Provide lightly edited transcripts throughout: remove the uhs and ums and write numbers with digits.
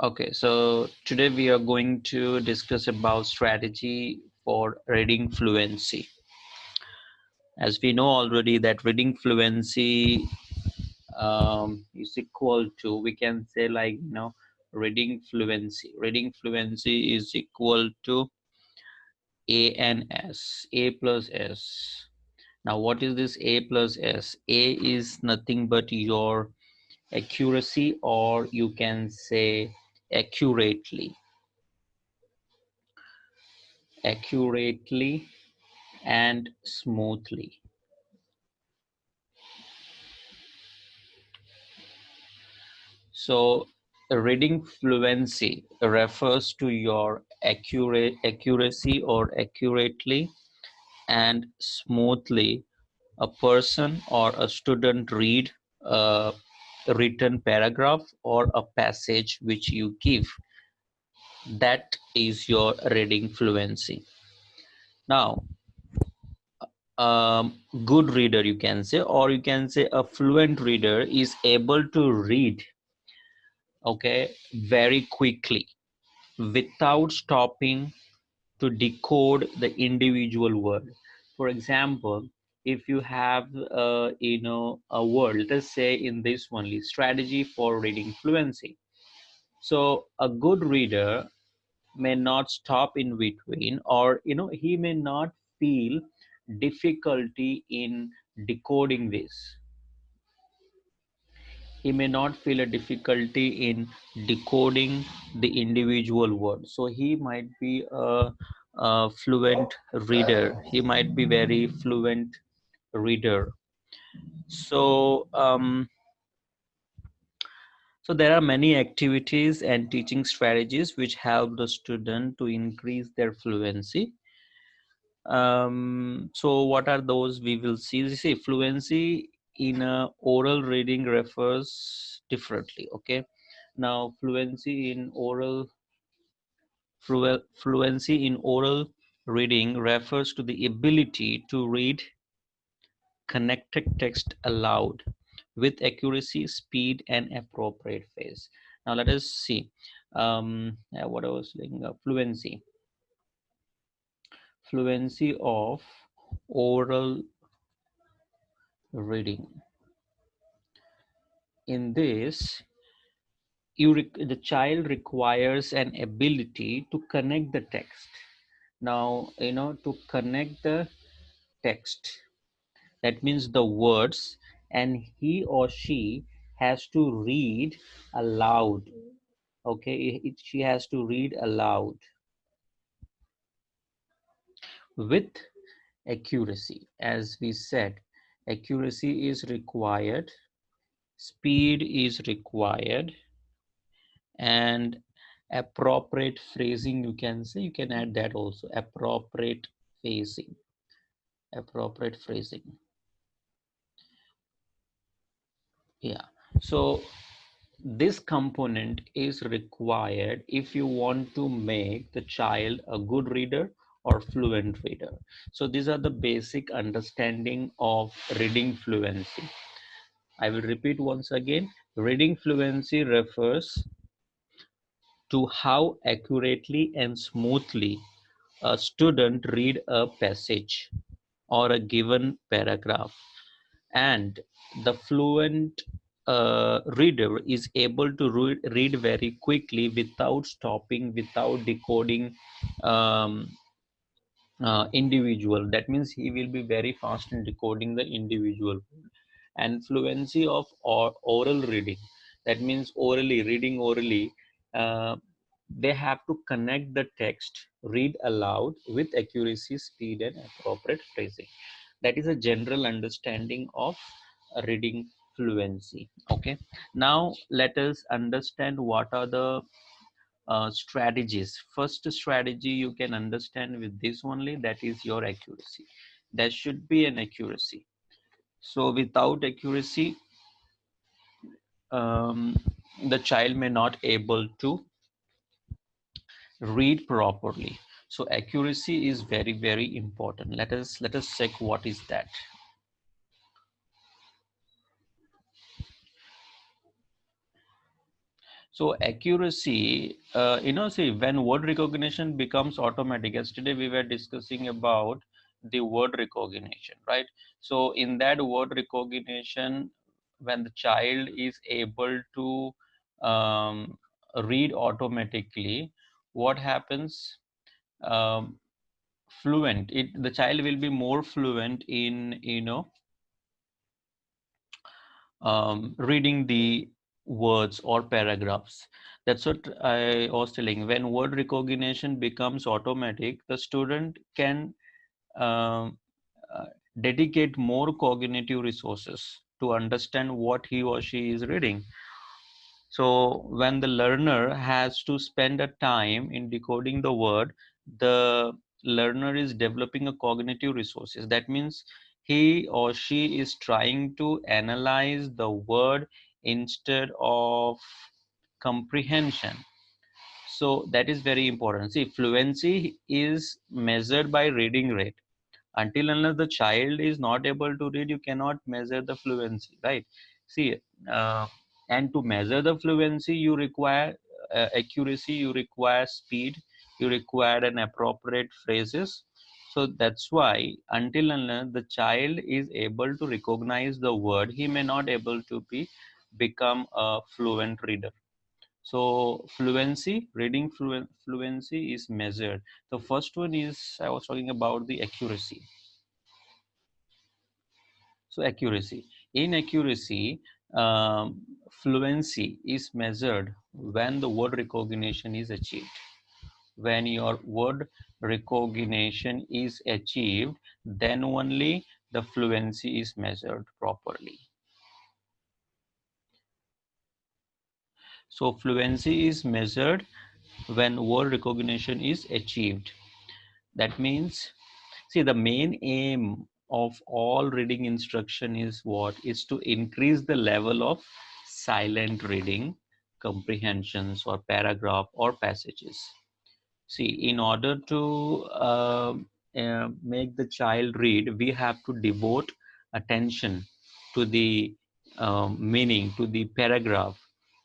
Okay, so today we are going to discuss about strategy for reading fluency. As we know already that reading fluency is equal to, we can say like, reading fluency. Reading fluency is equal to A and S, A plus S. Now what is this A plus S? A is nothing but your accuracy, or you can say accurately and smoothly. So reading fluency refers to your accuracy or accurately and smoothly a person or a student read a written paragraph or a passage which you give. That is your reading fluency. Now, good reader you can say, or you can say a fluent reader is able to read, okay, very quickly without stopping to decode the individual word. For example, if you have a word, let us say in this only strategy for reading fluency. So a good reader may not stop in between, or he may not feel difficulty in decoding this. He may not feel a difficulty in decoding the individual word. So he might be a fluent reader. He might be very fluent reader. So so there are many activities and teaching strategies which help the student to increase their fluency. So what are those? We will see. You see, fluency in oral reading refers differently. Okay, now fluency in oral reading refers to the ability to read connected text aloud with accuracy, speed, and appropriate phrase. Now let us see what I was saying. Fluency of oral reading. In this, the child requires an ability to connect the text. Now, to connect the text, that means the words, and he or she has to read aloud. Okay, she has to read aloud with accuracy. As we said, accuracy is required, speed is required, and appropriate phrasing, you can say, you can add that also, appropriate phrasing. Yeah, so this component is required if you want to make the child a good reader or fluent reader. So these are the basic understanding of reading fluency. I will repeat once again. Reading fluency refers to how accurately and smoothly a student read a passage or a given paragraph, and the fluent reader is able to read very quickly without stopping, without decoding um, individual. That means he will be very fast in decoding the individual. And fluency of oral reading, that means orally reading orally, uh, they have to connect the text, read aloud with accuracy, speed, and appropriate phrasing. That is a general understanding of reading fluency. Okay, now let us understand what are the strategies. First strategy you can understand with this only, that is your accuracy. There should be an accuracy. So without accuracy, um, the child may not able to read properly. So accuracy is very, very important. Let us check what is that. So accuracy, see, when word recognition becomes automatic, yesterday we were discussing about the word recognition, right? So in that word recognition, when the child is able to um, read automatically, what happens? Um, Fluent. The child will be more fluent in reading the words or paragraphs. That's what I was telling. When word recognition becomes automatic, the student can um, uh, dedicate more cognitive resources to understand what he or she is reading. So when the learner has to spend a time in decoding the word, the learner is developing a cognitive resources. That means he or she is trying to analyze the word instead of comprehension. So that is very important. See, fluency is measured by reading rate. Until unless the child is not able to read, you cannot measure the fluency, right? See, uh, and to measure the fluency, you require accuracy, you require speed, you require an appropriate phrases. So that's why until unless the child is able to recognize the word, he may not able to become a fluent reader. So fluency, reading fluency is measured. The first one is, I was talking about the accuracy. So accuracy. In accuracy, fluency is measured when the word recognition is achieved. When your word recognition is achieved, then only the fluency is measured properly. So fluency is measured when word recognition is achieved. That means, see, the main aim of all reading instruction is what? Is to increase the level of silent reading, comprehensions, or paragraph or passages. See, in order to make the child read, we have to devote attention to the meaning, to the paragraph.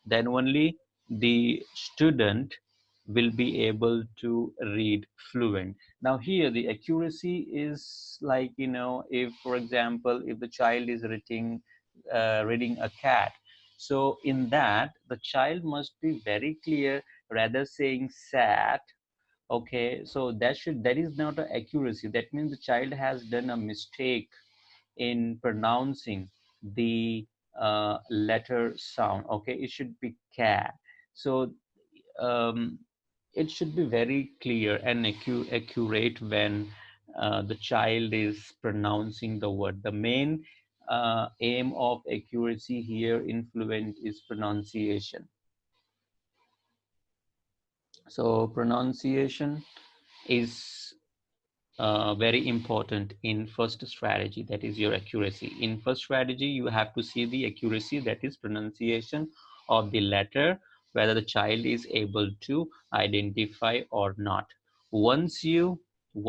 Then only the student will be able to read fluent. Now here the accuracy is like, if for example, if the child is reading a cat, so in that the child must be very clear, rather saying sat. Okay, so that is not an accuracy. That means the child has done a mistake in pronouncing the letter sound. Okay, it should be cat. So um, it should be very clear and accurate when the child is pronouncing the word. The main aim of accuracy here in fluent is pronunciation. So pronunciation is very important in first strategy, that is your accuracy. In first strategy, you have to see the accuracy, that is pronunciation of the letter, whether the child is able to identify or not. Once you see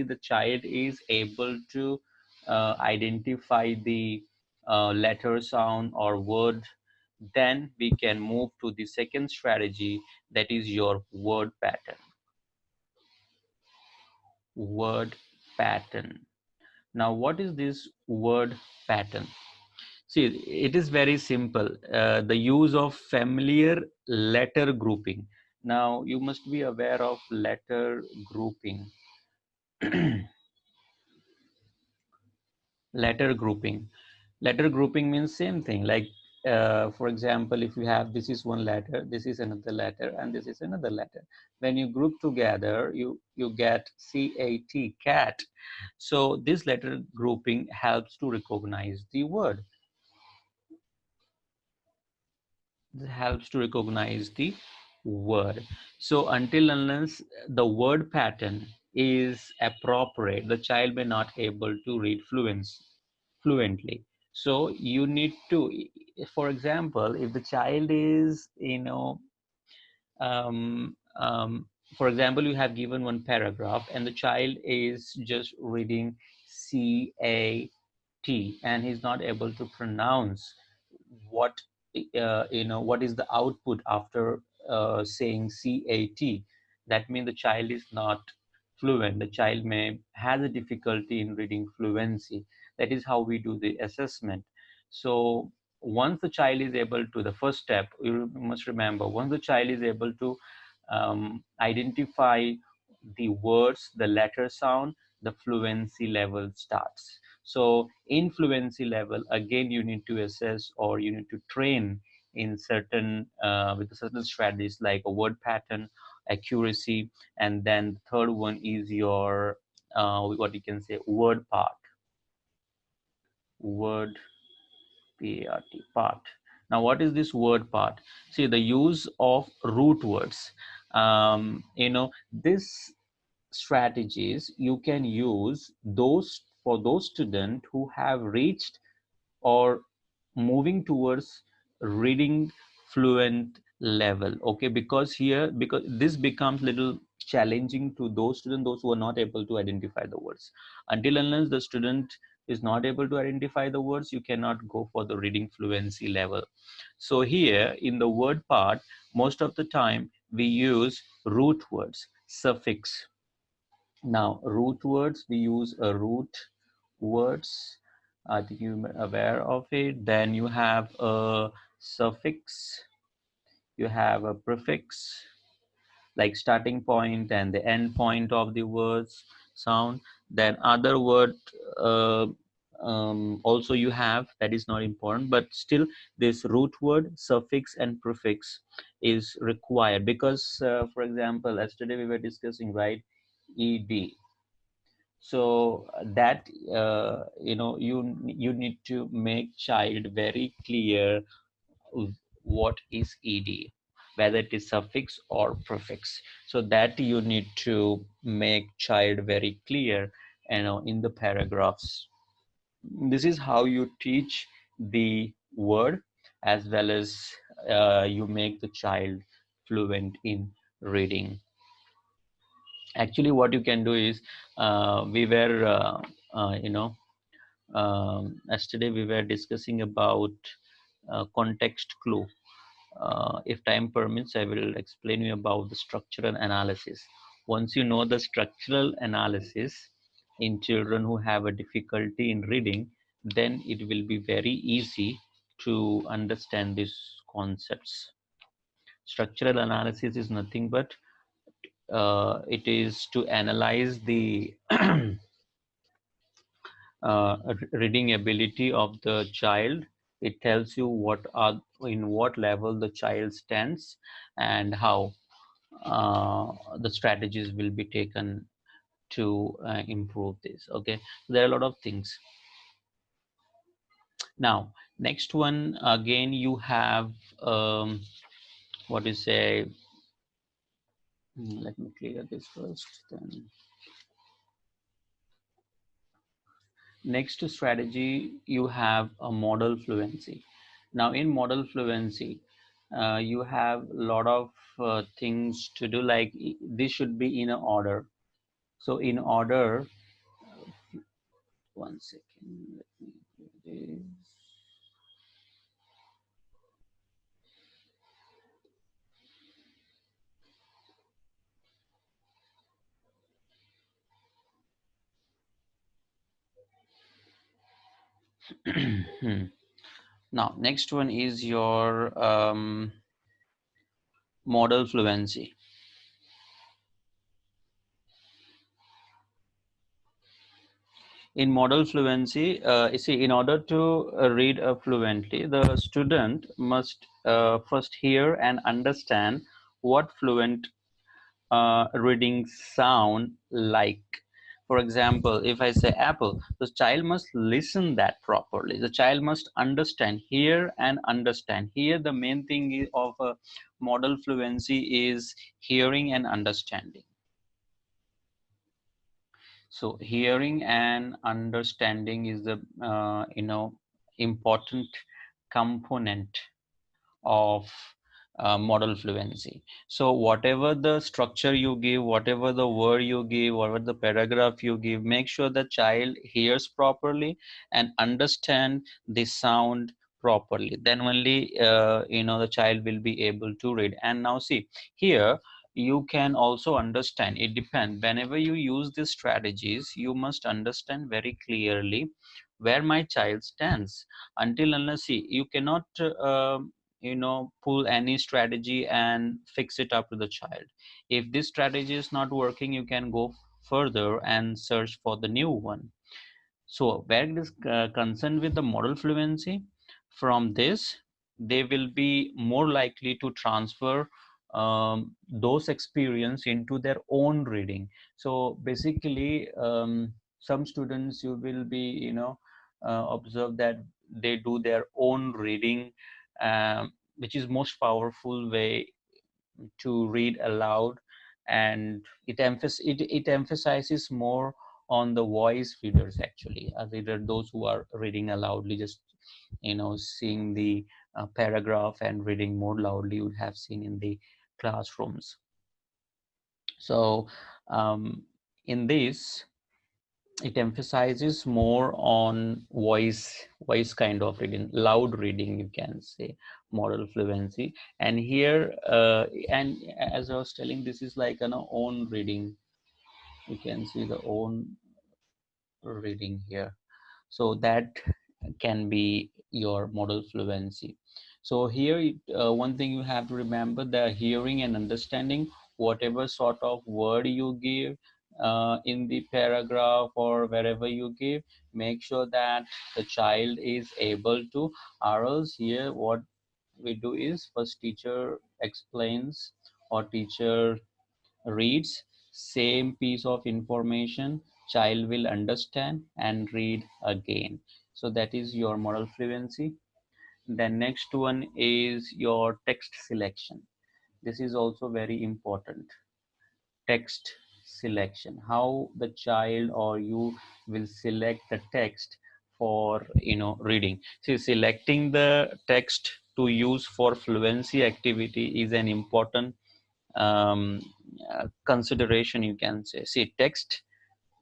the child is able to identify the letter sound or word, then we can move to the second strategy, that is your word pattern. Word pattern. Now, what is this word pattern? See, it is very simple. The use of familiar letter grouping. Now, you must be aware of letter grouping. Letter grouping. Letter grouping means same thing. Like, for example, if you have, this is one letter, this is another letter, and this is another letter. When you group together, you get CAT, cat. So this letter grouping helps to recognize the word. This helps to recognize the word. So until unless the word pattern is appropriate, the child may not able to read fluently. So you need to, for example, if the child is, for example, you have given one paragraph and the child is just reading CAT and he's not able to pronounce what what is the output after saying CAT. That means the child is not fluent. The child may has a difficulty in reading fluency. That is how we do the assessment. So once the child is able to, the first step, you must remember, once the child is able to identify the words, the letter sound, the fluency level starts. So in fluency level, again, you need to assess or you need to train in certain with certain strategies like a word pattern, accuracy, and then the third one is your what you can say word part, word part. Now, what is this word part? See, the use of root words. This strategies you can use those for those students who have reached or moving towards reading fluent level. Okay, because here, because this becomes little challenging to those students, those who are not able to identify the words. Until unless the student is not able to identify the words, you cannot go for the reading fluency level. So here in the word part, most of the time we use root words, suffix. Now, root words, we use a root words. I think you're aware of it. Then you have a suffix, you have a prefix, like starting point and the end point of the words sound. Then other word uh, also you have, that is not important, but still this root word, suffix and prefix is required because for example, yesterday we were discussing, right, ed. So that you need to make child very clear what is ed, whether it is suffix or prefix. So that you need to make child very clear, in the paragraphs. This is how you teach the word, as well as you make the child fluent in reading. Actually, what you can do is we were yesterday we were discussing about context clue. If time permits, I will explain you about the structural analysis. Once you know the structural analysis in children who have a difficulty in reading, then it will be very easy to understand these concepts. Structural analysis is nothing but it is to analyze the reading ability of the child. It tells you what are in what level the child stands and how the strategies will be taken to improve this. Okay, there are a lot of things. Now, next one, again, you have what you say. Let me clear this first. Then next strategy, you have a model fluency. Now, in model fluency, you have a lot of things to do. Like this should be in an order. So, in order, one second. Let me do this. Now, next one is your model fluency. In model fluency, you see, in order to read fluently, the student must first hear and understand what fluent reading sound like. For example, if I say apple, the child must listen that properly. The child must understand, hear and understand. Here, the main thing of a model fluency is hearing and understanding. So hearing and understanding is the important component of model fluency. So whatever the structure you give, whatever the word you give, whatever the paragraph you give, make sure the child hears properly and understand the sound properly, then only the child will be able to read. And now see here, you can also understand, it depends, whenever you use these strategies you must understand very clearly where my child stands. Until unless, see, you cannot pull any strategy and fix it up to the child. If this strategy is not working, you can go further and search for the new one. So where it is concerned with the model fluency, from this they will be more likely to transfer those experience into their own reading. So basically, some students you will be observe that they do their own reading, which is most powerful way to read aloud. And it emphasizes more on the voice readers, actually a reader, those who are reading aloudly, just seeing the paragraph and reading more loudly, you would have seen in the classrooms. So in this, it emphasizes more on voice kind of reading, loud reading, you can say, model fluency. And here and as I was telling, this is like an own reading, you can see the own reading here. So that can be your model fluency. So here one thing you have to remember, the hearing and understanding whatever sort of word you give in the paragraph or wherever you give, make sure that the child is able to, or else here what we do is, first teacher explains or teacher reads same piece of information, child will understand and read again. So that is your model fluency. The next one is your text selection. This is also very important. Text selection, how the child or you will select the text for reading. See, selecting the text to use for fluency activity is an important um, consideration, you can say. See, text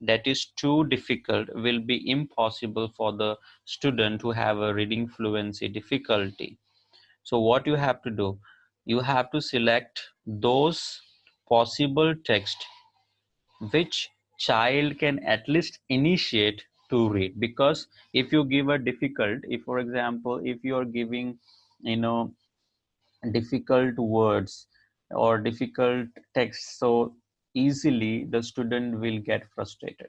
that is too difficult will be impossible for the student who have a reading fluency difficulty. So what you have to do, you have to select those possible text which child can at least initiate to read. Because if you give a difficult, if for example if you are giving you know difficult words or difficult text, so easily the student will get frustrated.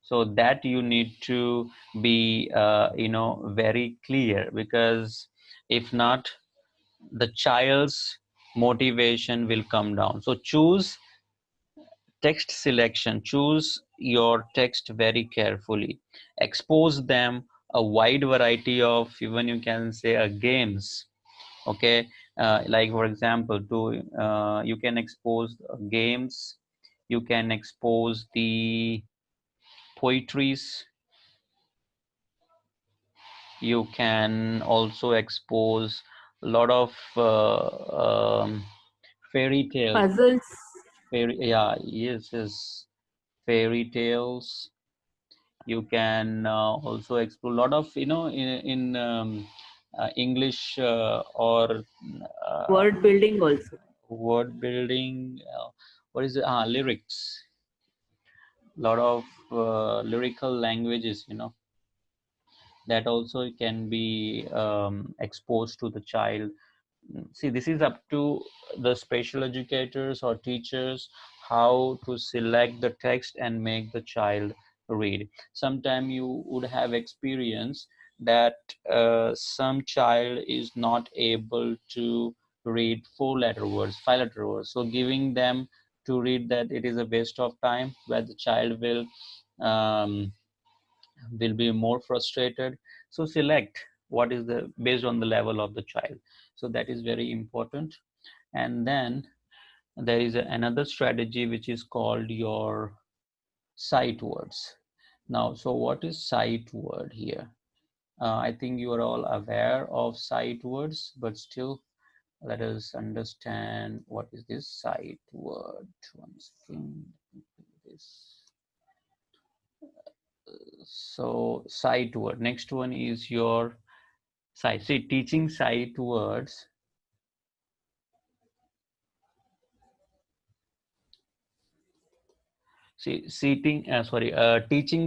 So that you need to be very clear, because if not, the child's motivation will come down. So choose text selection, choose your text very carefully, expose them a wide variety of, even you can say, games. Okay, like for example, to you can expose games, you can expose the poetries, you can also expose a lot of fairy tales. Puzzles. Yeah, yes, yes, fairy tales. You can also explore a lot of in English or uh, Word building also. word building. What is it? Lyrics. A lot of lyrical languages, that also can be exposed to the child. See, this is up to the special educators or teachers how to select the text and make the child read. Sometime you would have experience that some child is not able to read four-letter words, five-letter words. So giving them to read that, it is a waste of time, where the child um, will be more frustrated. So select what is the, based on the level of the child. So that is very important. And then there is another strategy which is called your sight words. Now, so what is sight word here? I think you are all aware of sight words, but still let us understand what is this sight word. One second. This. So sight word. Next one is your See, teaching sight words. Teaching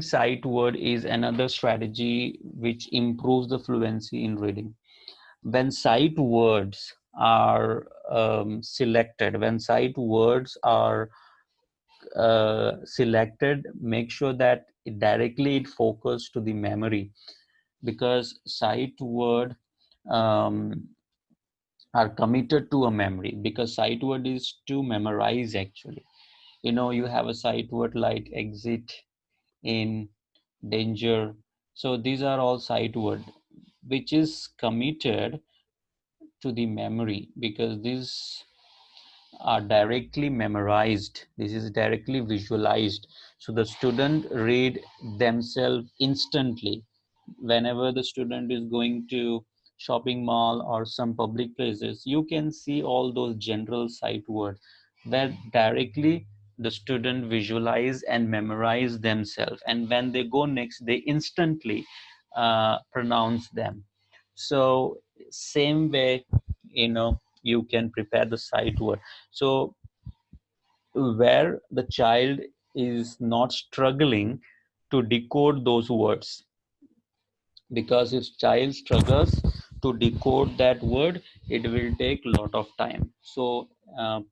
sight word is another strategy which improves the fluency in reading. When sight words are selected, when sight words are selected, make sure that it focus to the memory, because sight word um, are committed to a memory, because sight word is to memorize actually. You have a sight word like exit, in, danger. So these are all sight word which is committed to the memory, because these are directly memorized, this is directly visualized, so the student read themselves instantly. Whenever the student is going to shopping mall or some public places, you can see all those general sight words where directly the student visualize and memorize themselves, and when they go next they instantly pronounce them. So same way, you can prepare the sight word. So where the child is not struggling to decode those words, because if child struggles to decode that word, it will take a lot of time. So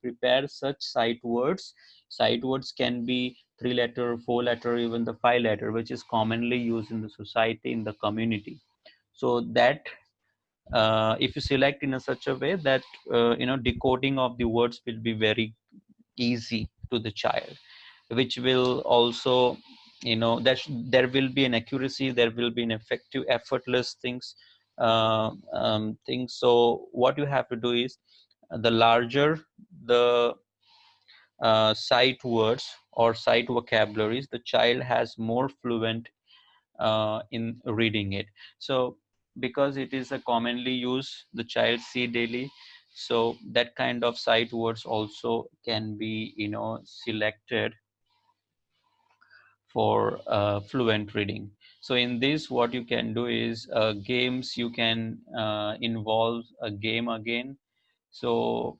prepare such sight words can be 3 letter, 4 letter, even the 5 letter, which is commonly used in the society, in the community. So that if you select in a such a way that decoding of the words will be very easy to the child, which will also, there will be an accuracy, there will be an effective effortless things. So what you have to do is, the larger the sight words or sight vocabularies, the child has more fluent in reading it. So because it is a commonly used, the child see daily, so that kind of sight words also can be selected for fluent reading. So in this, what you can do is games, you can involve a game again. So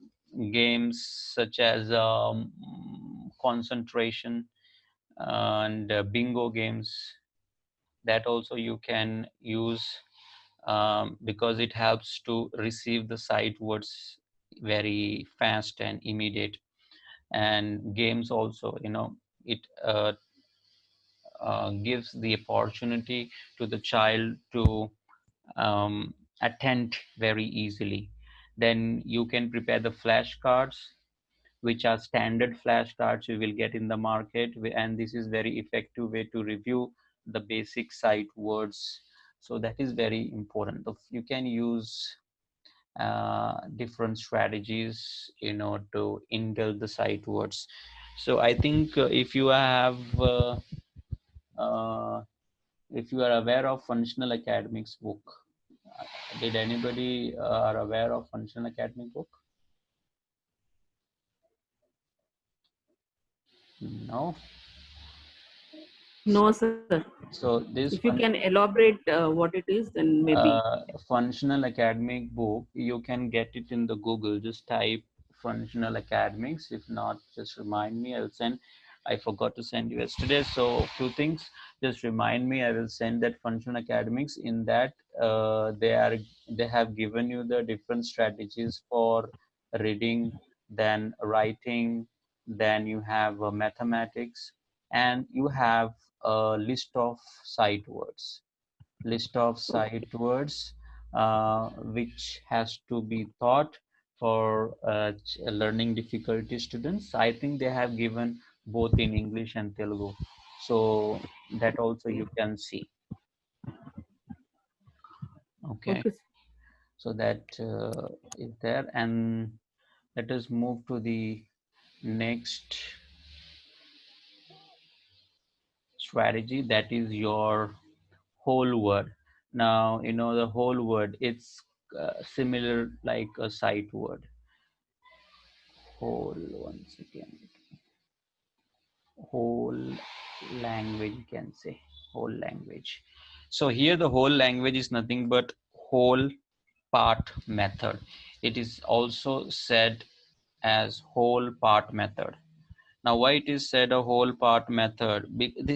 games such as concentration and bingo games, that also you can use, because it helps to receive the sight words very fast and immediate. And games also, it gives the opportunity to the child to attend very easily. Then you can prepare the flashcards, which are standard flashcards you will get in the market, and this is very effective way to review the basic sight words. So that is very important. You can use different strategies, to indulge the sight words. So I think uh, if you are aware of Functional Academics book, did anybody are aware of Functional Academic book? No. No, sir. So If you this can one, elaborate what it is, then maybe. Functional Academic book, you can get it in the Google. Just type Functional Academics. If not, just remind me. I'll send. I forgot to send you yesterday. So two things. Just remind me. I will send that Functional Academics. In that, they have given you the different strategies for reading, then writing, then you have mathematics, and you have a list of sight words which has to be taught for learning difficulty students. I think they have given both in English and Telugu. So that also you can see. Okay. Okay. So that is there. And let us move to the next strategy, that is your whole word. Now, the whole word, it's similar like a sight word. Whole, once again, whole language, you can say whole language. So here the whole language is nothing but whole part method. It is also said as whole part method. Now, why it is said a whole part method?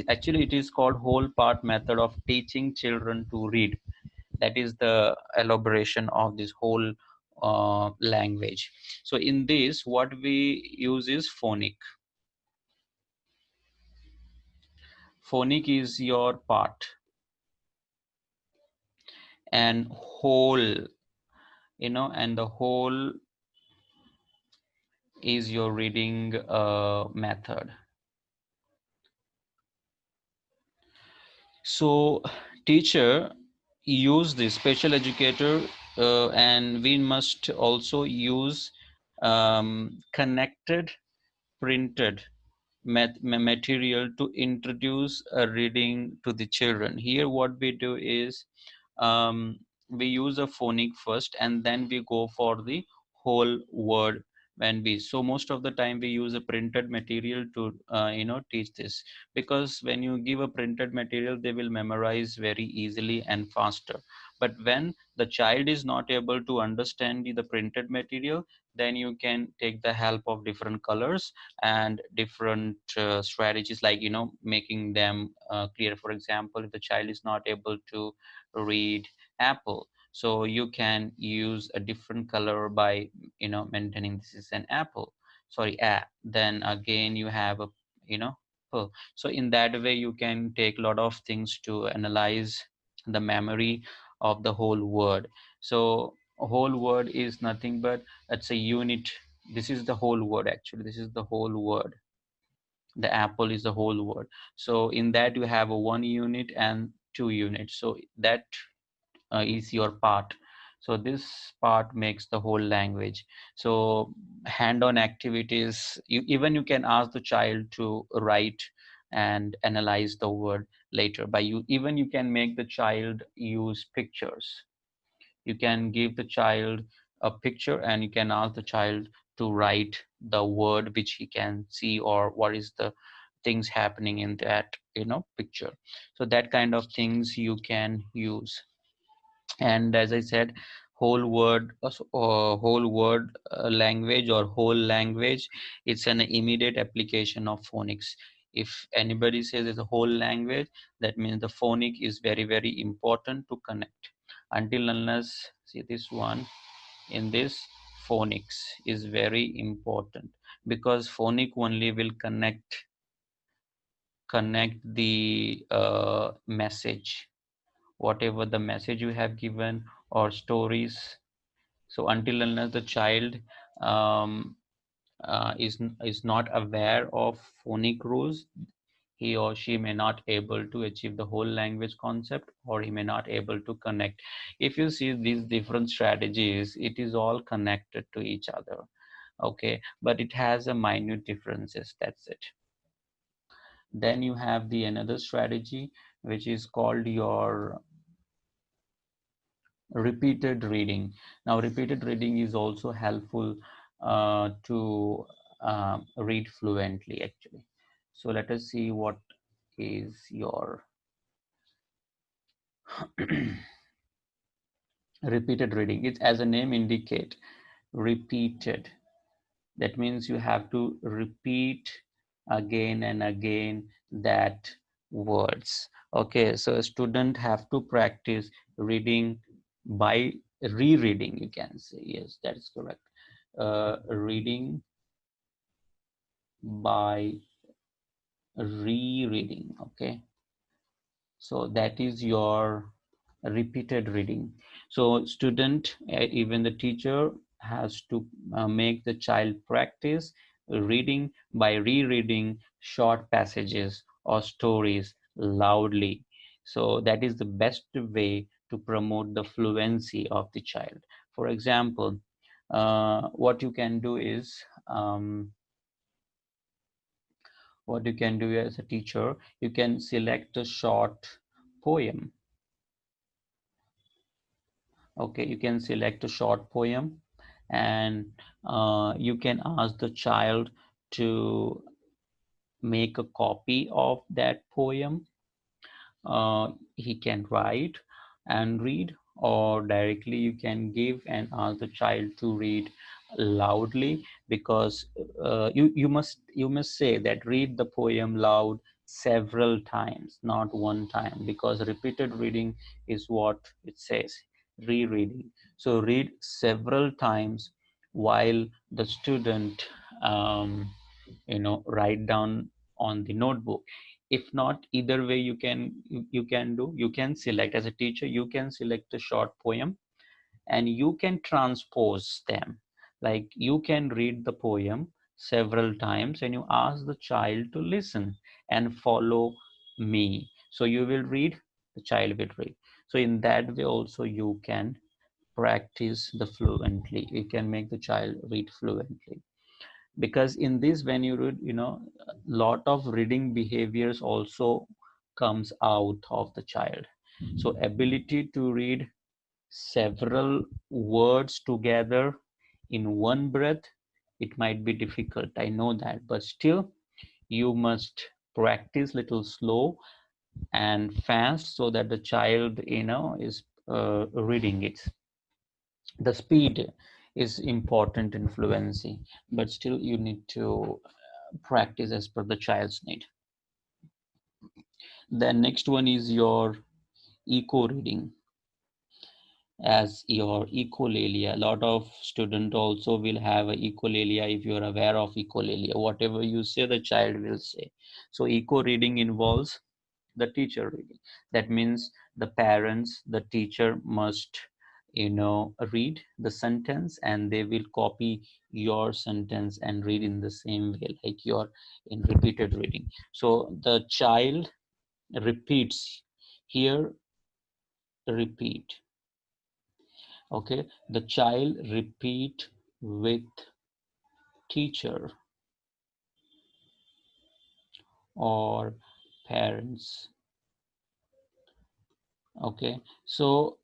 Actually, it is called whole part method of teaching children to read. That is the elaboration of this whole language. So in this, what we use is phonic. Phonic is your part, and whole, and the whole is your reading method. So teacher use the special educator, and we must also use connected printed material to introduce a reading to the children. Here what we do is, um, we use a phonic first and then we go for the whole word. When we, so most of the time we use a printed material to teach this, because when you give a printed material they will memorize very easily and faster. But when the child is not able to understand the printed material, then you can take the help of different colors and different strategies, like making them clear. For example, if the child is not able to read apple, so you can use a different color by maintaining this is an apple, sorry, then again you have a pearl. So in that way you can take a lot of things to analyze the memory of the whole word. So a whole word is nothing but it's a unit. This is the whole word, actually this is the whole word. The apple is the whole word. So in that you have a 1 unit and 2 units, so that is your part. So this part makes the whole language. So hand-on activities, even you can ask the child to write and analyze the word later by you. Even you can make the child use pictures. You can give the child a picture and you can ask the child to write the word which he can see, or what is the things happening in that picture. So that kind of things you can use. And as I said, whole word language or whole language, it's an immediate application of phonics. If anybody says it's a whole language, that means the phonic is very very important to connect. Until unless, see this one, in this, phonics is very important, because phonic only will connect the message, whatever the message you have given, or stories. So until unless the child um, is not aware of phonic rules, he or she may not able to achieve the whole language concept, or he may not able to connect. If you see these different strategies, it is all connected to each other, okay, but it has a minute differences, that's it. Then you have the another strategy, which is called your repeated reading. Now repeated reading is also helpful to read fluently, actually. So let us see what is your repeated reading. It's, as a name indicate, repeated. That means you have to repeat again and again that words. Okay, so a student have to practice reading by rereading, you can say. Yes, that is correct. Reading by rereading. Okay, so that is your repeated reading. So student, even the teacher has to make the child practice reading by rereading short passages or stories loudly. So that is the best way to promote the fluency of the child. For example, what you can do is, what you can do as a teacher, you can select a short poem. Okay, you can select a short poem, and you can ask the child to make a copy of that poem. He can write and read, or directly you can give and ask the child to read loudly, because you must say that read the poem loud several times, not one time, because repeated reading is what it says, rereading. So read several times while the student write down on the notebook. If not, either way you can select, as a teacher you can select a short poem and you can transpose them. Like you can read the poem several times and you ask the child to listen and follow me. So you will read, the child will read. So in that way also you can practice the fluently. You can make the child read fluently, because in this, when you read, a lot of reading behaviors also comes out of the child. So ability to read several words together in one breath, it might be difficult, I know that, but still you must practice little slow and fast so that the child is reading it. The speed is important in fluency, but still you need to practice as per the child's need. Then next one is your echo reading as your echolalia. A lot of student also will have a echolalia. If you are aware of echolalia, whatever you say the child will say. So echo reading involves the teacher reading. That means the parents, the teacher must read the sentence and they will copy your sentence and read in the same way like you're in repeated reading. So the child repeats here, repeat. Okay, the child repeat with teacher or parents. Okay, so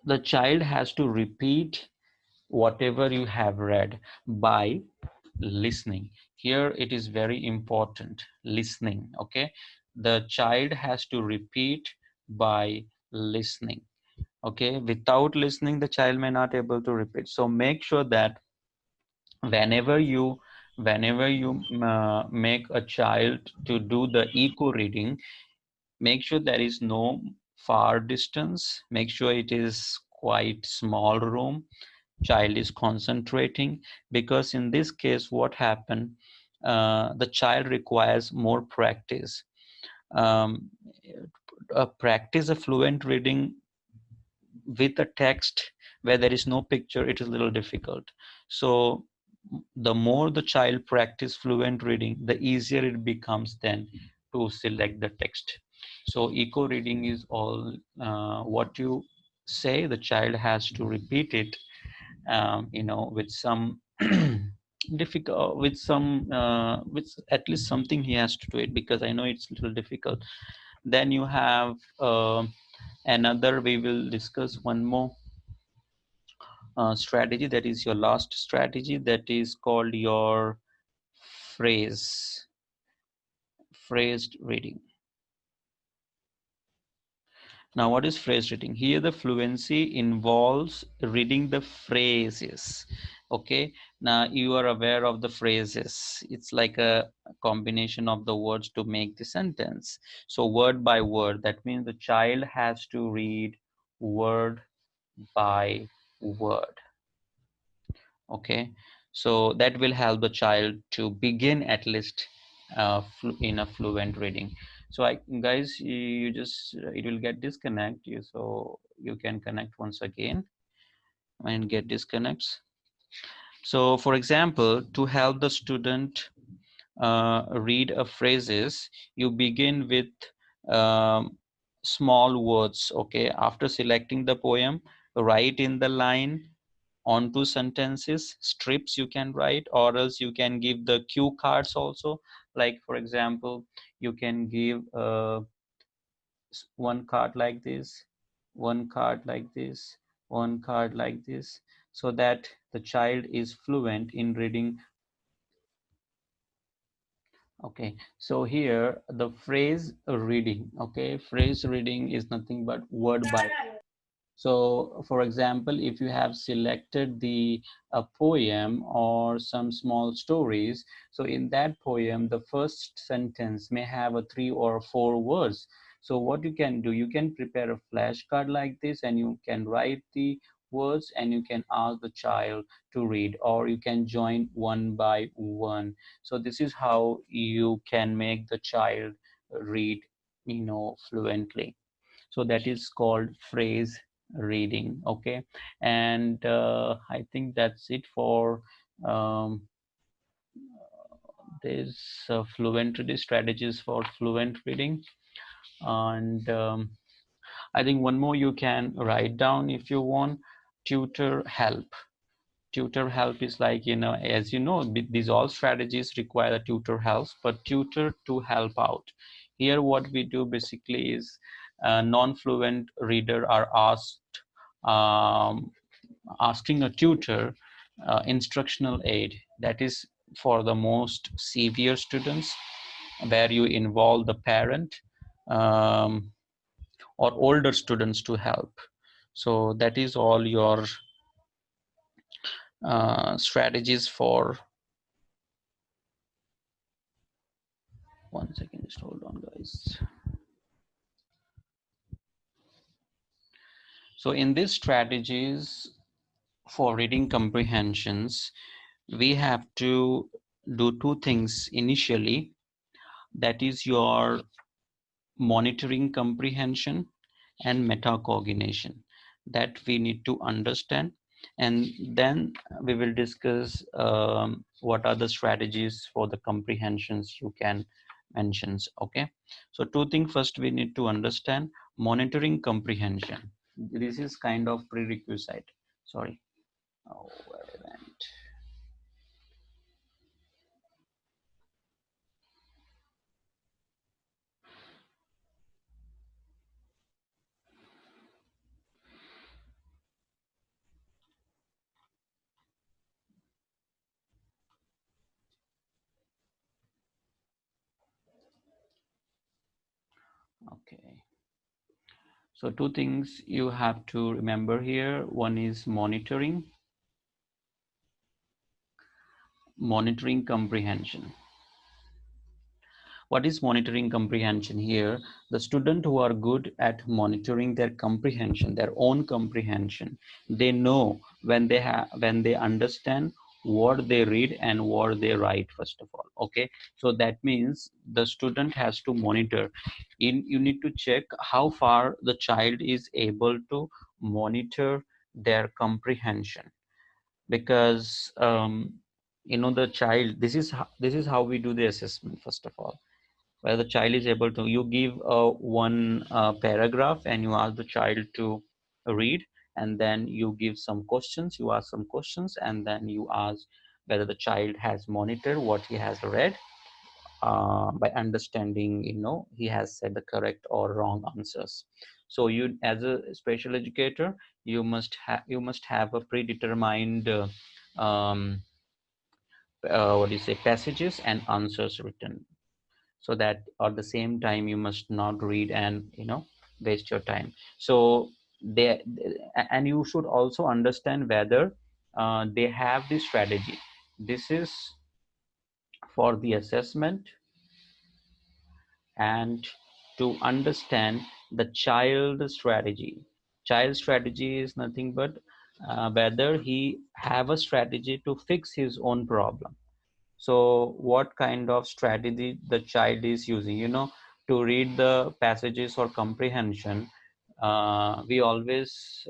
the child has to repeat whatever you have read by listening. Here it is very important, listening. Okay, the child has to repeat by listening. Okay, without listening the child may not able to repeat. So make sure that whenever you make a child to do the echo reading, make sure there is no far distance, make sure it is quite small room, child is concentrating, because in this case what happened, the child requires more practice. um, Practice a fluent reading with a text where there is no picture, it is a little difficult. So the more the child practice fluent reading, the easier it becomes then to select the text. So echo reading is all, what you say the child has to repeat it, with some difficult, with at least something he has to do it, because I know it's a little difficult. Then you have another, we will discuss one more strategy, that is your last strategy, that is called your phrase phrased reading. Now what is phrase reading? Here the fluency involves reading the phrases. Okay, now you are aware of the phrases, it's like a combination of the words to make the sentence. So word by word, that means the child has to read word by word. Okay, so that will help the child to begin at least in a fluent reading. So I guys, you just it will get disconnect you, so you can connect once again and get disconnects. So for example, to help the student read a phrases, you begin with um, small words. Okay, after selecting the poem, write in the line onto sentences, strips you can write, or else you can give the cue cards also. Like for example, you can give one card like this, one card like this, one card like this, so that the child is fluent in reading. Okay, so here the phrase reading. Okay, phrase reading is nothing but word by word. So, for example, if you have selected the a poem or some small stories, so in that poem, the first sentence may have a 3 or 4 words. So what you can do, you can prepare a flashcard like this, and you can write the words, and you can ask the child to read, or you can join one by one. So this is how you can make the child read, fluently. So that is called phrase reading. Okay, and I think that's it for um, this fluent reading strategies for fluent reading. And I think one more you can write down if you want: tutor help. Tutor help is like, as you know, these all strategies require a tutor help, but tutor to help out. Here what we do basically is non-fluent reader are um, asking a tutor instructional aid. That is for the most severe students, where you involve the parent, um, or older students to help. So that is all your strategies for. One second, just hold on, guys. So in these strategies for reading comprehensions, we have to do two things initially. That is your monitoring comprehension and metacognition, that we need to understand. And then we will discuss what are the strategies for the comprehensions you can mention. Okay, so two things. First, we need to understand monitoring comprehension. This is kind of prerequisite. Sorry. Oh, where I went. Okay, so two things you have to remember here. One is monitoring comprehension. What is monitoring comprehension here? The student who are good at monitoring their comprehension, their own comprehension, they know when they understand what they read and what they write, first of all. Okay, so that means the student has to monitor. You need to check how far the child is able to monitor their comprehension, because the child, this is how we do the assessment. First of all, where the child is able to, you give one paragraph and you ask the child to read, and then you give some questions, you ask some questions, and then you ask whether the child has monitored what he has read, by understanding, he has said the correct or wrong answers. So you, as a special educator, you must have a predetermined what do you say, passages and answers written, so that at the same time you must not read and waste your time. So they, and you should also understand whether they have this strategy. This is for the assessment, and to understand the child strategy is nothing but whether he have a strategy to fix his own problem. So what kind of strategy the child is using, to read the passages or comprehension. We always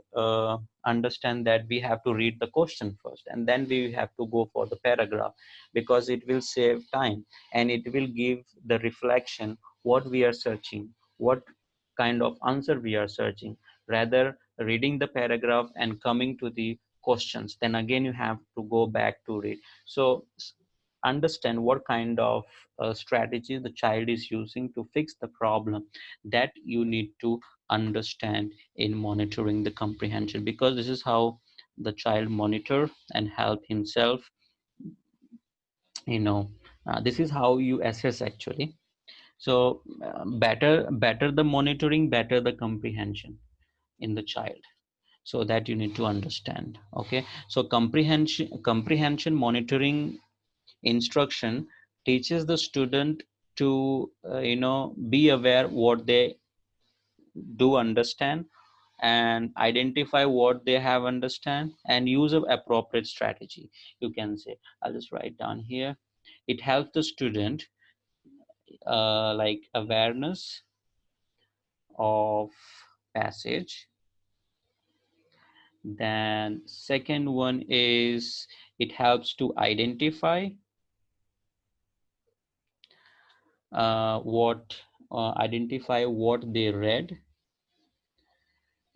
understand that we have to read the question first, and then we have to go for the paragraph, because it will save time, and it will give the reflection what we are searching, what kind of answer we are searching. Rather reading the paragraph and coming to the questions, then again you have to go back to read. So understand what kind of strategy the child is using to fix the problem, that you need to understand in monitoring the comprehension, because this is how the child monitor and help himself. you know this is how you assess actually. So better the monitoring, better the comprehension in the child. So that you need to understand. Okay, so comprehension monitoring instruction teaches the student to be aware what they do understand, and identify what they have understand, and use of appropriate strategy. You can say, I'll just write down here, it helps the student like awareness of passage. Then second one is it helps to what identify what they read.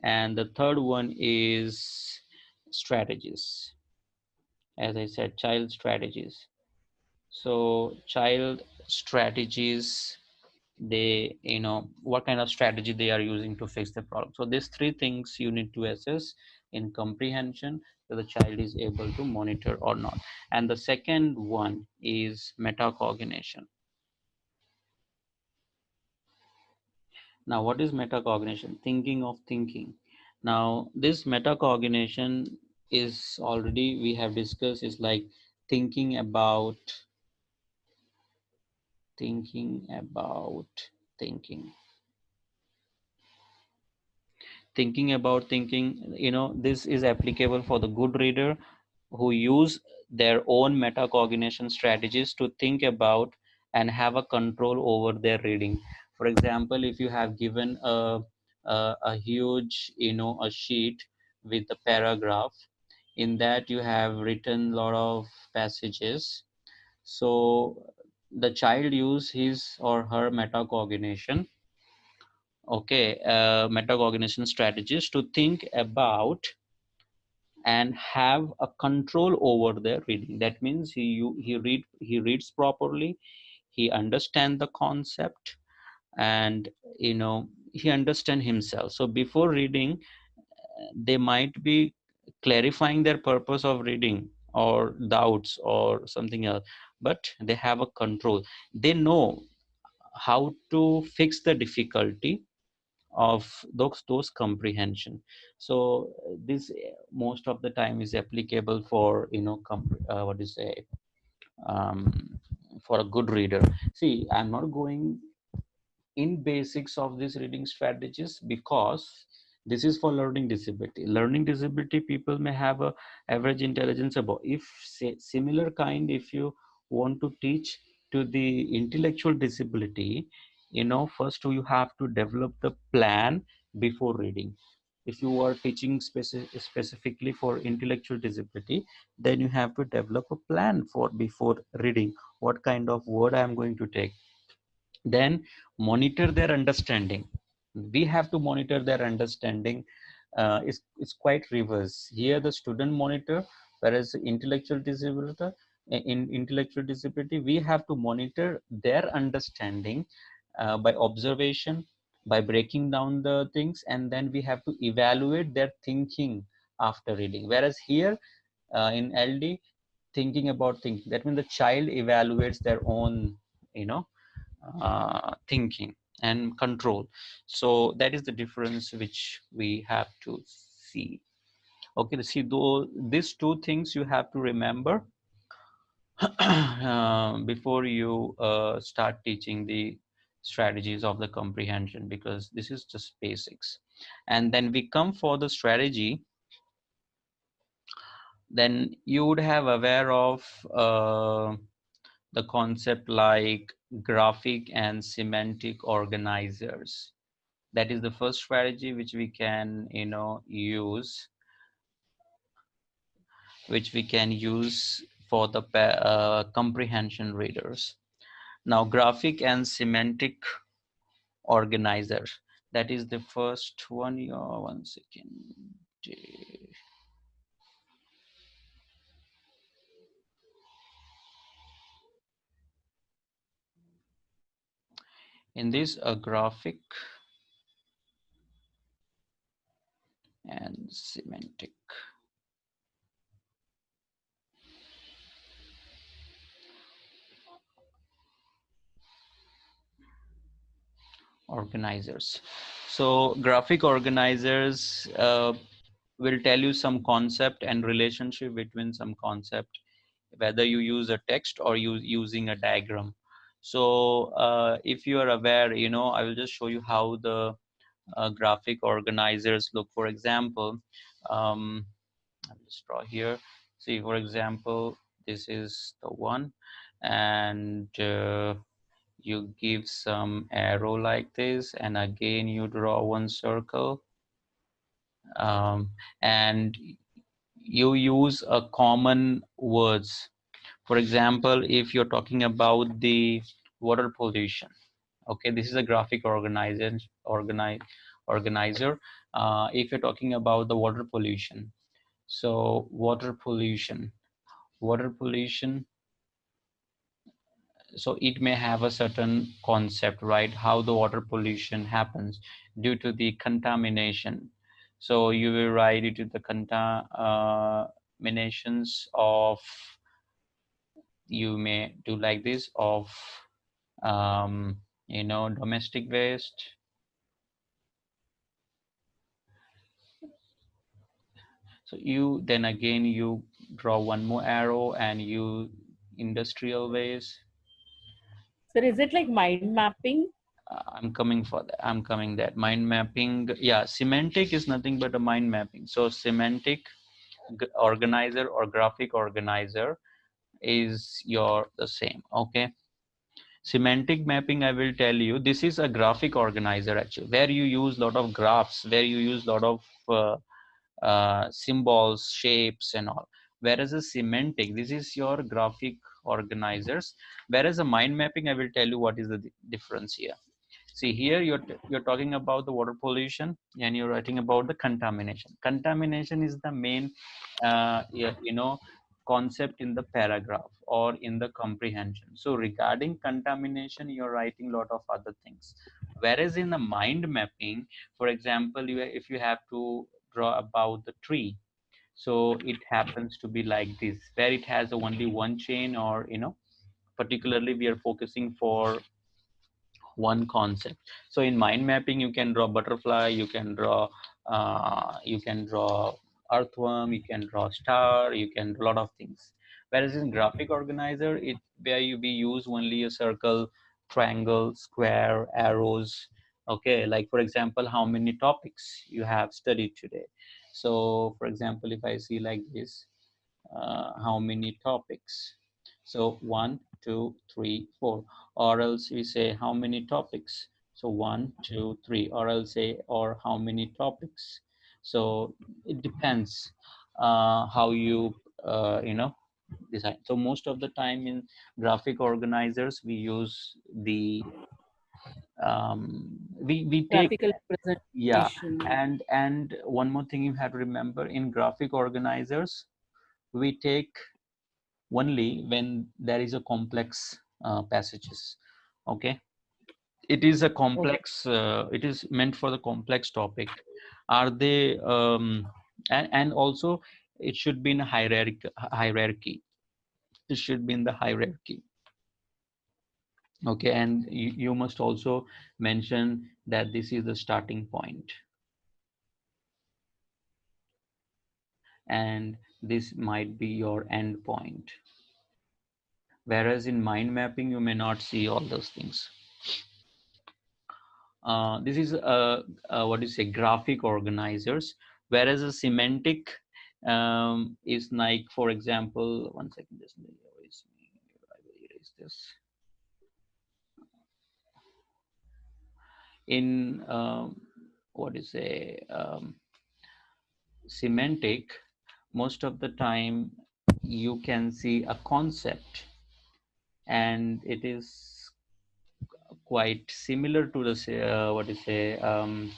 And the third one is strategies. As I said, child strategies. So child strategies, they what kind of strategy they are using to fix the problem. So these three things you need to assess in comprehension, whether the child is able to monitor or not. And the second one is metacognition. Now, what is metacognition? Thinking of thinking. Now, this metacognition is already we have discussed, is like thinking about thinking about thinking thinking about thinking. This is applicable for the good reader who use their own metacognition strategies to think about and have a control over their reading. For example, if you have given a huge a sheet with a paragraph, in that you have written a lot of passages. So the child use his or her metacognition, okay, metacognition strategies to think about and have a control over their reading. That means he reads properly, he understand the concept, and he understand himself. So before reading, they might be clarifying their purpose of reading or doubts or something else, but they have a control. They know how to fix the difficulty of those comprehension. So this most of the time is applicable for what do you say, um, for a good reader. See, I'm not going in basics of these reading strategies because this is for learning disability people may have a average intelligence above. If say similar kind, if you want to teach to the intellectual disability, first you have to develop the plan before reading. If you are teaching specifically for intellectual disability, then you have to develop a plan for before reading, what kind of word I am going to take. Then monitor their understanding. We have to monitor their understanding. It's quite reverse here, the student monitor, whereas in intellectual disability we have to monitor their understanding by observation, by breaking down the things, and then we have to evaluate their thinking after reading. Whereas here in LD, thinking about thinking, that means the child evaluates their own you know thinking and control. So that is the difference which we have to see. Okay, see, though these two things you have to remember before you start teaching the strategies of the comprehension, because this is just basics. And then we come for the strategy. Then you would have aware of the concept like graphic and semantic organizers. That is the first strategy which we can use, for the comprehension readers. Now, graphic and semantic organizer, that is the first one. One second. In this, a graphic and semantic organizers. So graphic organizers, will tell you some concept and relationship between some concept, whether you use a text or using a diagram. So if you are aware, I will just show you how the graphic organizers look. For example, um, I'll just draw here. See, for example, this is the one, and you give some arrow like this, and again you draw one circle, um, and you use a common words. For example, if you're talking about the water pollution, okay, this is a graphic organizer. If you're talking about the water pollution, so water pollution, so it may have a certain concept, right? How the water pollution happens due to the contamination. So you will write it to the contaminations of, you may do like this, of um, domestic waste. So you then again you draw one more arrow and you industrial waste. Sir, is it like mind mapping? I'm coming for that. I'm coming that mind mapping. Yeah, semantic is nothing but a mind mapping. So semantic organizer or graphic organizer is your the same. Okay. Semantic mapping, I will tell you, this is a graphic organizer actually, where you use lot of graphs, where you use lot of symbols, shapes, and all. Whereas a semantic, this is your graphic organizers. Whereas a mind mapping, I will tell you what is the difference here. See here, you're talking about the water pollution, and you're writing about the contamination. Contamination is the main, concept in the paragraph or in the comprehension. So regarding contamination, you're writing a lot of other things. Whereas in the mind mapping, for example, if you have to draw about the tree, so it happens to be like this, where it has only one chain, or particularly we are focusing for one concept. So in mind mapping, you can draw butterfly, you can draw earthworm, you can draw star, you can draw a lot of things. Whereas in graphic organizer, it where you be use only a circle, triangle, square, arrows. Okay, like for example, how many topics you have studied today. So for example, if I see like this, how many topics. So 1, 2, 3, 4, or else we say how many topics. So 1, 2, 3, or else say or how many topics. So it depends how you design. So most of the time in graphic organizers we use the we take, Graphical yeah. presentation. And one more thing you have to remember, in graphic organizers we take only when there is a complex passages. Okay, it is a Okay. complex, it is meant for the complex topic. Are they and also it should be in a hierarchy. It should be in the hierarchy. Okay, and you must also mention that this is the starting point, and this might be your end point. Whereas in mind mapping you may not see all those things. This is what do you say, graphic organizers. Whereas a semantic is like, for example, one second, just erase me. I will erase this. In what do you say, semantic, most of the time you can see a concept, and it is quite similar to the what do you say,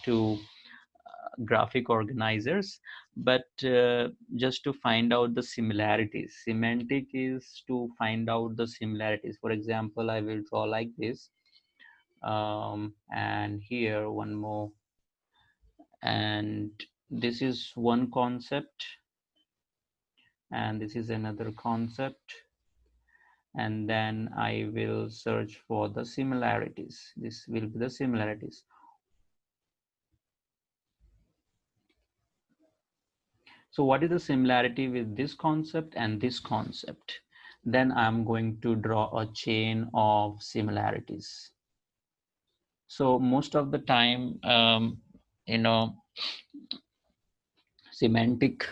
to graphic organizers, but just to find out the similarities. Semantic is to find out the similarities. For example, I will draw like this, and here one more, and this is one concept, and this is another concept, and then I will search for the similarities. This will be the similarities. So what is the similarity with this concept and this concept? Then I'm going to draw a chain of similarities. So most of the time, you know, semantic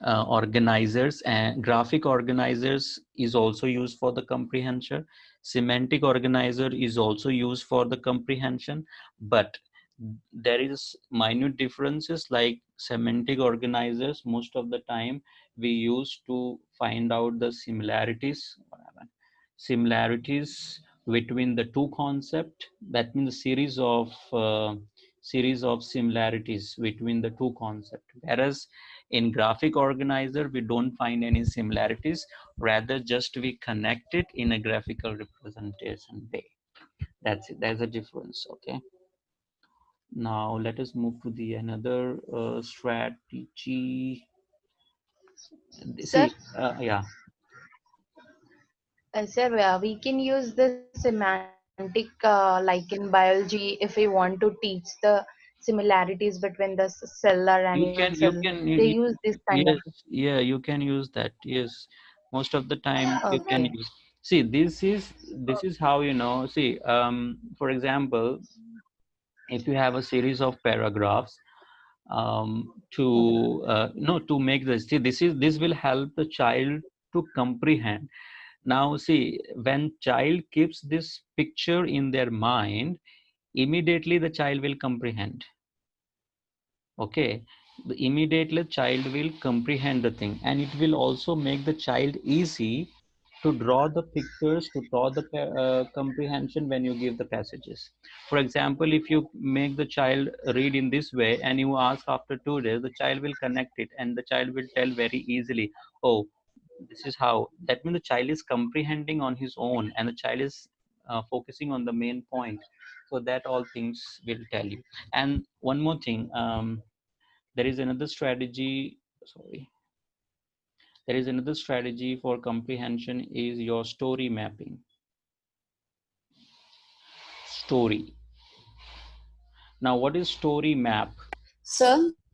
organizers and graphic organizers is also used for the comprehension. Semantic organizer is also used for the comprehension, but there is minute differences. Like semantic organizers, most of the time we use to find out the similarities between the two concept. That means series of similarities between the two concept. Whereas in graphic organizer, we don't find any similarities, rather just we connect it in a graphical representation way. That's it. There's a difference. Okay. Now let us move to the another strategy. Sir, See, yeah, sir, we can use the semantic like in biology if we want to teach the similarities between the cell or animal cell. They use this kind of. yes, yeah, you can use that. Yes, most of the time you Okay. can use. See, this is how you know. See, for example, if you have a series of paragraphs, to no to make this. See, this will help the child to comprehend. Now, see, when child keeps this picture in their mind, immediately the child will comprehend. Okay, immediately child will comprehend the thing, and it will also make the child easy to draw the pictures, to draw the comprehension when you give the passages. For example, if you make the child read in this way and you ask after 2 days, the child will connect it and the child will tell very easily, oh, this is how. That means the child is comprehending on his own and the child is focusing on the main point. So that all things will tell you. And one more thing, there is another strategy. Sorry, there is another strategy for comprehension is your story mapping. Story. Now, what is story map?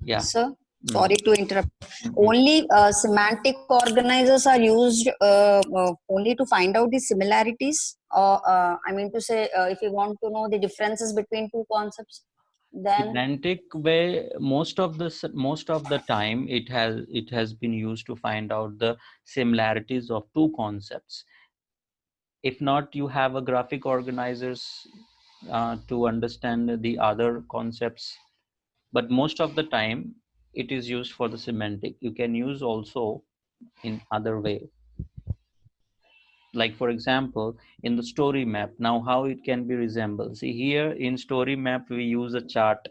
Yeah. Sir, Mm. sorry to interrupt. Mhm. Only semantic organizers are used only to find out the similarities, or I mean to say, if you want to know the differences between two concepts, then Semantic way, most of the time it has been used to find out the similarities of two concepts. If not, you have a graphic organizers to understand the other concepts, but most of the time it is used for the semantic. You can use also in other way, like for example in the story map. Now how it can be resembled, see here in story map we use a chart,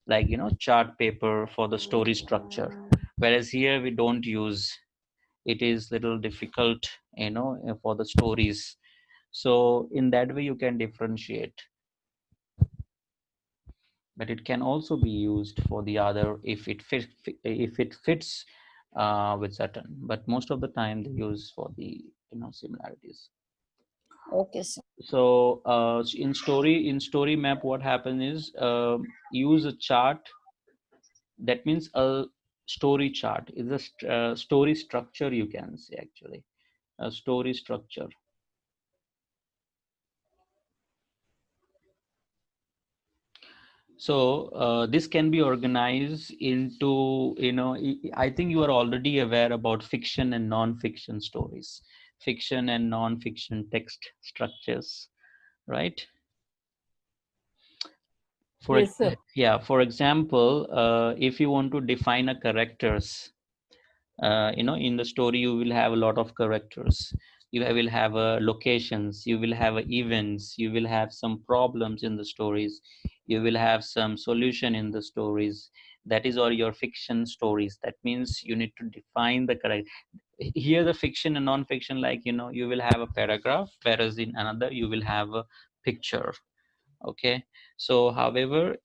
like chart paper for the story structure, whereas here we don't use. It is little difficult for the stories. So in that way you can differentiate, but it can also be used for the other if it fits with certain, but most of the time they use for the similarities. okay, sir. So in story map what happens is, use a chart. That means a story chart is a story structure, you can say, actually a story structure. So this can be organized into, I think you are already aware about fiction and non-fiction stories, fiction and non-fiction text structures, right? For Yes, sir. yeah, for example, if you want to define a characters, in the story you will have a lot of characters. You will have locations, you will have events, you will have some problems in the stories, you will have some solution in the stories. That is all your fiction stories. That means you need to define the character. Here the fiction and non-fiction, like you will have a paragraph, whereas in another you will have a picture. Okay, so however,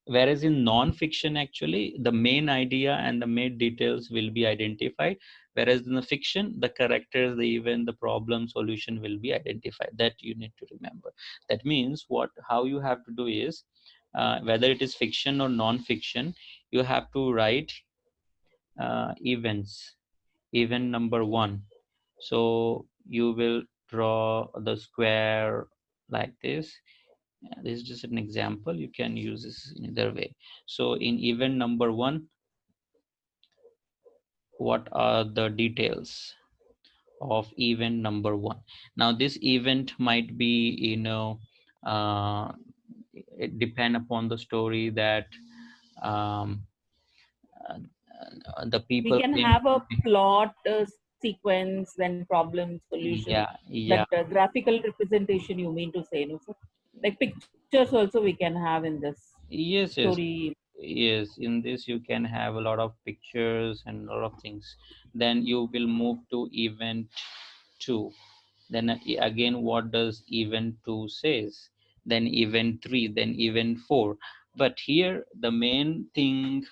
whereas in non-fiction actually the main idea and the main details will be identified, whereas in the fiction the characters, the event, the problem solution will be identified. That you need to remember. That means what how you have to do is, whether it is fiction or non-fiction, you have to write events, event number 1. So you will draw the square like this. This is just an example, you can use this in either way. So in event number 1, what are the details of event number 1? Now this event might be, uh, it depend upon the story that um, the We people can came have a to me. plot, sequence, then problem, solution. Yeah, That yeah. graphical representation you mean to say, no, sir? Like pictures also we can have in this Yes, yes, story. yes. In this, you can have a lot of pictures and a lot of things. Then you will move to event 2. Then again, what does event 2 says? Then event 3, then event 4. But here, the main thing,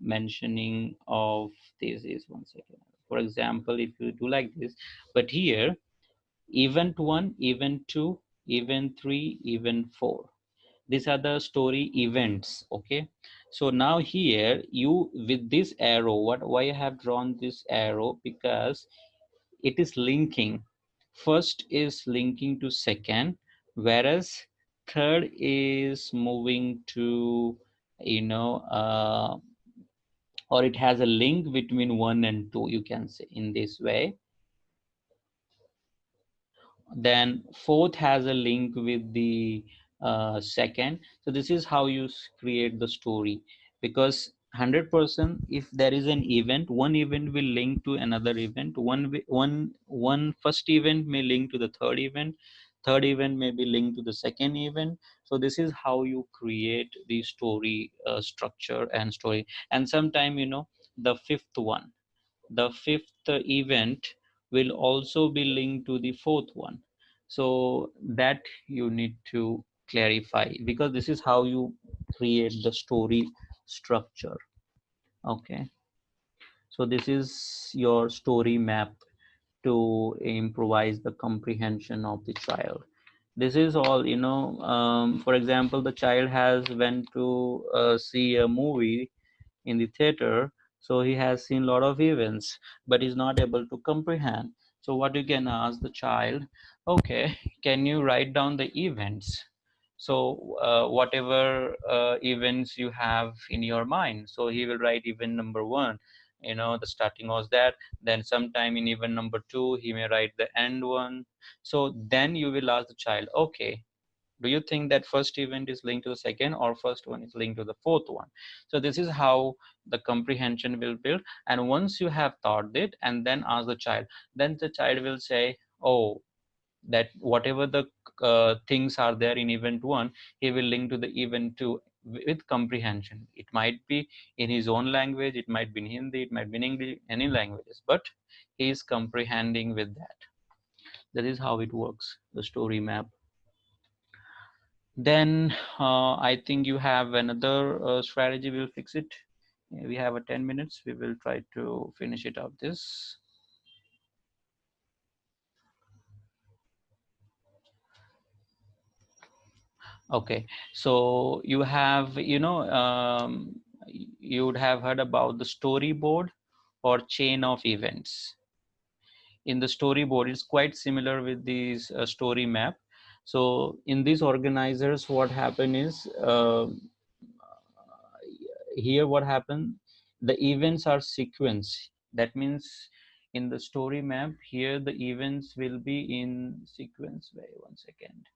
mentioning of this is, one second. For example, if you do like this, but here, event 1, event 2, event 3, event 4, these are the story events. Okay, so now here you, with this arrow, why I have drawn this arrow, because it is linking. First is linking to second, whereas third is moving to, you know uh, or it has a link between 1 and 2, you can say in this way. Then fourth has a link with the second. So this is how you create the story, because 100%, if there is an event, one event will link to another event, one first event may link to the third event may be linked to the second event. So this is how you create the story structure and story. And sometime, the fifth event will also be linked to the fourth one. So that you need to clarify, because this is how you create the story structure. Okay, so this is your story map to improvise the comprehension of the child. This is all, for example, the child has went to see a movie in the theater, so he has seen a lot of events, but he's not able to comprehend. So what you can ask the child, okay, can you write down the events? So whatever events you have in your mind, so he will write event number 1, the starting was that, then sometime in event number 2 he may write the end one. So then you will ask the child, okay, do you think that first event is linked to the second, or first one is linked to the fourth one? So this is how the comprehension will build. And once you have thought it and then ask the child, then the child will say, oh, that whatever the things are there in event 1, he will link to the event 2 with comprehension. It might be in his own language, it might be in Hindi, it might be in English, any languages, but he is comprehending with that. That is how it works, the story map. Then I think you have another strategy. We'll fix it. We have a 10 minutes. We will try to finish it up this. Okay, so you have, you would have heard about the storyboard or chain of events. In the storyboard, it's quite similar with these story map. So in these organizers, what happen is, here what happened, the events are sequence. That means in the story map here, the events will be in sequence way. One second.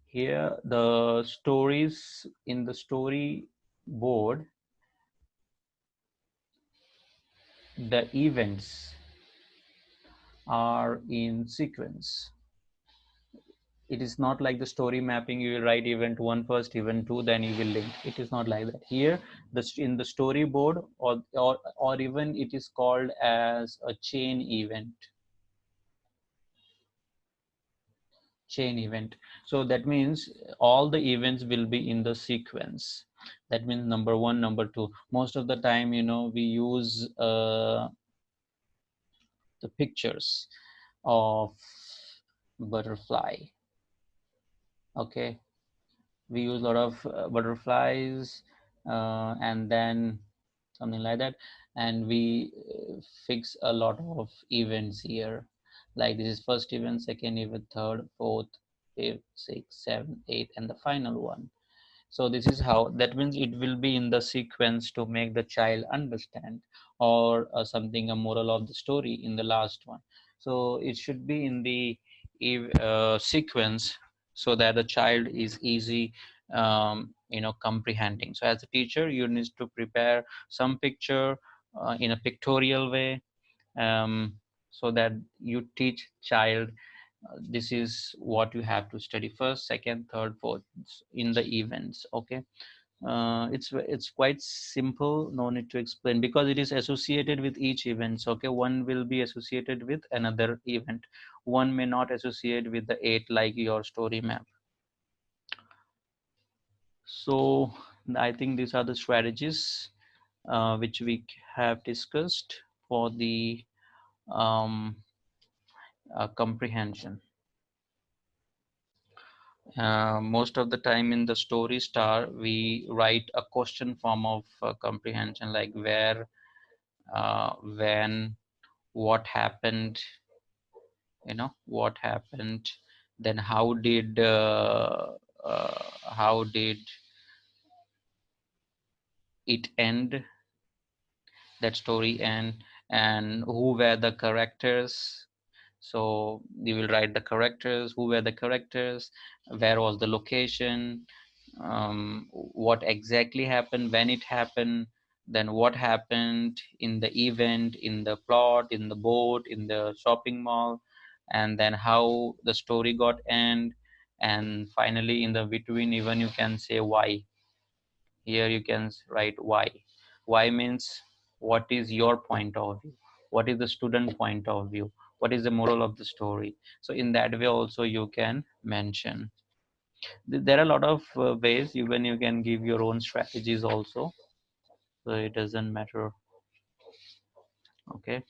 Here the stories in the story board, the events are in sequence. It is not like the story mapping, you will write event 1 first, event 2, then you will link. It is not like that. Here, in the storyboard, or even it is called as a chain event. Chain event. So that means all the events will be in the sequence. That means number 1, number 2. Most of the time, we use the pictures. of butterfly. Okay, we use a lot of butterflies, and then something like that, and we fix a lot of events here, like this is first event, second event, third, fourth, fifth, sixth, seventh, eighth, and the final one. So this is how, that means it will be in the sequence to make the child understand, or something, a moral of the story in the last one. So it should be in the sequence, so that the child is easy, comprehending. So as a teacher, you need to prepare some picture in a pictorial way, so that you teach child, this is what you have to study first, second, third, fourth in the events. Okay, it's quite simple, no need to explain, because it is associated with each event. Okay, one will be associated with another event, one may not associate with the eight, like your story map. So I think these are the strategies which we have discussed for the um, comprehension. Most of the time in the story star, we write a question form of comprehension, like where, when, what happened, what happened, then how did it end, that story end, and who were the characters. So you will write the characters, who were the characters, where was the location, what exactly happened, when it happened, then what happened in the event, in the plot, in the boat, in the shopping mall, and then how the story got end, and finally in the between, even you can say why. Here you can write why. Why means what is your point of view, what is the student point of view, what is the moral of the story. So in that way also you can mention. There are a lot of ways, even you can give your own strategies also, so it doesn't matter. Okay.